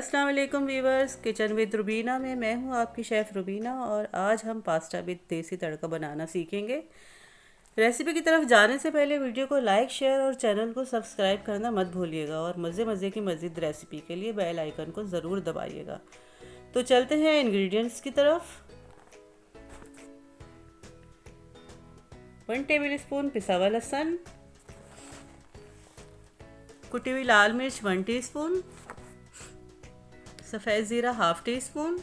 अस्सलाम वालेकुम viewers, kitchen with Rubina में मैं हूं आपकी शेफ़ रुबीना। और आज हम पास्ता विद देसी तड़का बनाना सीखेंगे। रेसिपी की तरफ जाने से पहले वीडियो को लाइक, शेयर और चैनल को सब्सक्राइब करना मत भूलिएगा। और मज़े की मज़ीद रेसिपी के लिए बेल आइकन को ज़रूर दबाइएगा। तो चलते हैं इंग्रेडिएंट्स की तरफ। 1 टेबल स्पून पिसा हुआ लहसुन, कुटी हुई लाल मिर्च 1 टीस्पून, सफ़ेद ज़ीरा half teaspoon,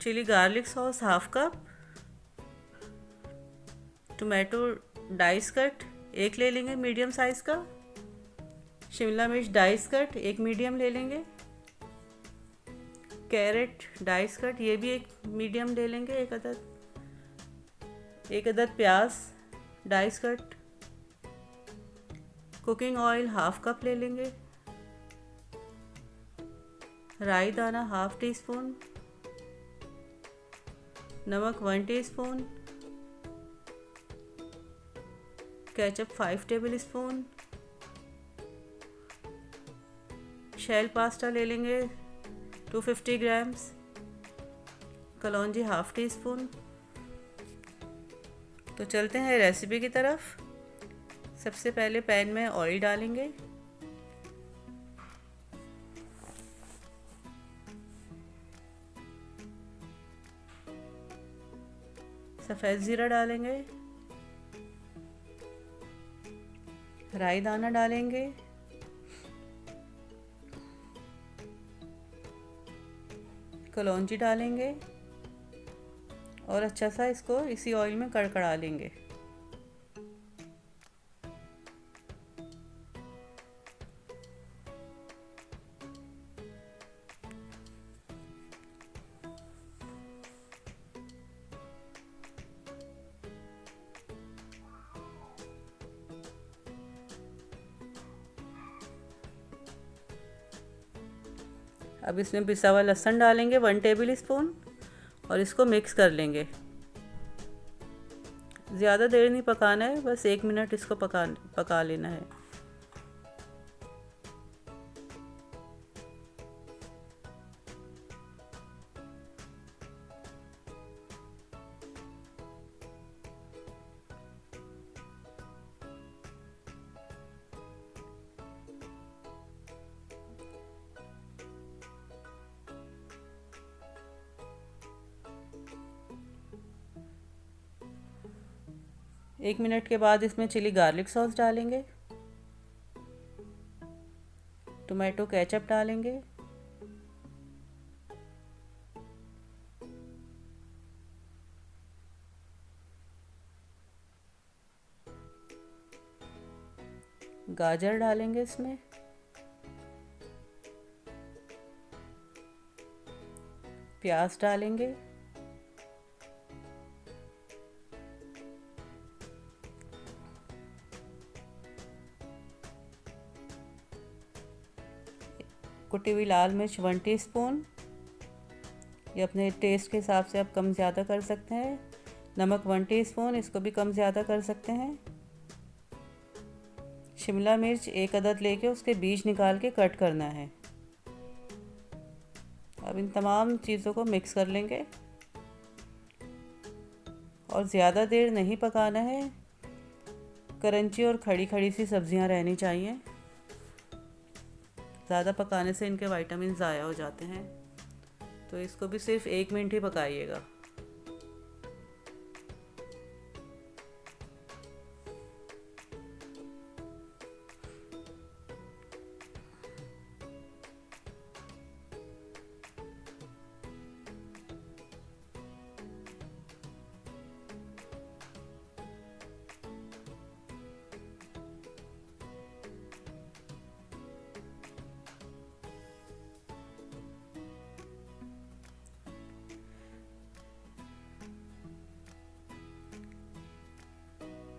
chilli garlic sauce half cup, tomato dice cut 1 ले लेंगे मीडियम साइज़ का, शिमला मिर्च डाइस कट 1 मीडियम ले लेंगे, कैरेट डाइस कट ये भी 1 मीडियम ले लेंगे, एक अदद प्याज dice cut, cooking oil half cup ले लेंगे, राई दाना हाफ टी स्पून, नमक 1 teaspoon, ketchup 5 tablespoon, shell pasta ले लेंगे 250 ग्राम्स, कलौंजी हाफ टी स्पून। तो चलते हैं रेसिपी की तरफ। सबसे पहले पैन में ऑयल डालेंगे, सफ़ेद ज़ीरा डालेंगे, राई दाना डालेंगे, कलौंजी डालेंगे और अच्छा सा इसको इसी ऑयल में कड़कड़ा लेंगे। अब इसमें पिसा हुआ लहसुन डालेंगे 1 टेबल स्पून और इसको मिक्स कर लेंगे। ज़्यादा देर नहीं पकाना है, बस 1 मिनट इसको पका लेना है। एक मिनट के बाद इसमें चिली गार्लिक सॉस डालेंगे, टोमेटो केचप डालेंगे, गाजर डालेंगे इसमें, प्याज डालेंगे, कुटी हुई लाल मिर्च 1 टीस्पून, ये अपने टेस्ट के हिसाब से आप कम ज़्यादा कर सकते हैं। नमक 1 टीस्पून, इसको भी कम ज़्यादा कर सकते हैं। शिमला मिर्च 1 अदद लेके उसके बीज निकाल के कट करना है। अब इन तमाम चीज़ों को मिक्स कर लेंगे और ज़्यादा देर नहीं पकाना है। क्रंची और खड़ी खड़ी सी सब्जियां रहनी चाहिए। ज़्यादा पकाने से इनके विटामिन ज़ाया हो जाते हैं, तो इसको भी सिर्फ 1 मिनट ही पकाइएगा।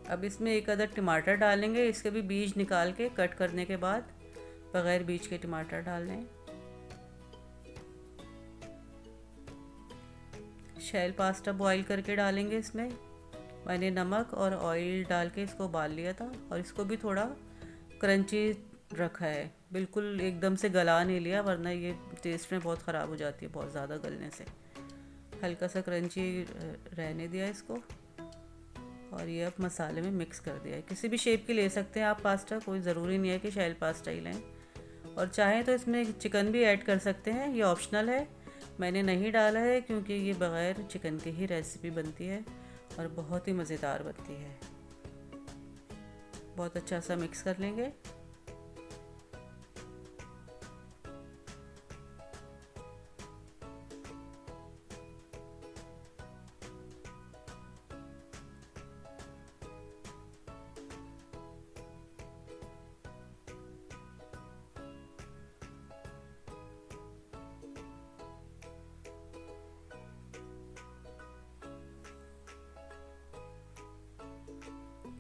अब इसमें 1 अदद टमाटर डालेंगे, इसके भी बीज निकाल के कट करने के बाद बग़ैर बीज के टमाटर डाल दें। शैल पास्ता बॉईल करके डालेंगे इसमें। मैंने नमक और ऑयल डाल के इसको उबाल लिया था और इसको भी थोड़ा क्रंची रखा है, बिल्कुल एकदम से गला नहीं लिया, वरना ये टेस्ट में बहुत ख़राब हो जाती है बहुत ज़्यादा गलने से। हल्का सा क्रंची रहने दिया इसको, और ये अब मसाले में मिक्स कर दिया है। किसी भी शेप की ले सकते हैं आप पास्ता, कोई ज़रूरी नहीं है कि शैल पास्ता ही लें। और चाहें तो इसमें चिकन भी ऐड कर सकते हैं, ये ऑप्शनल है। मैंने नहीं डाला है क्योंकि ये बग़ैर चिकन की ही रेसिपी बनती है और बहुत ही मज़ेदार बनती है। बहुत अच्छा सा मिक्स कर लेंगे।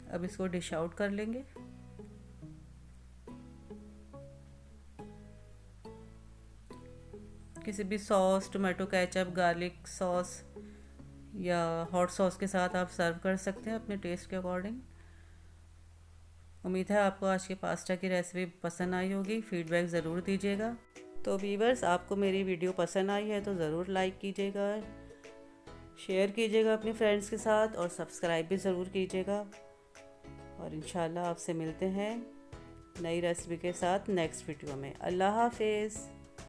अब इसको डिश आउट कर लेंगे। किसी भी sauce, tomato ketchup, garlic sauce या हॉट सॉस के साथ आप सर्व कर सकते हैं अपने टेस्ट के अकॉर्डिंग। उम्मीद है आपको आज के पास्ता की रेसिपी पसंद आई होगी, फीडबैक ज़रूर दीजिएगा। तो व्यूअर्स, आपको मेरी वीडियो पसंद आई है तो ज़रूर लाइक कीजिएगा, शेयर कीजिएगा अपने फ्रेंड्स के साथ और सब्सक्राइब भी ज़रूर कीजिएगा। और इंशाल्लाह आपसे मिलते हैं नई रेसिपी के साथ नेक्स्ट वीडियो में। अल्लाह हाफिज़।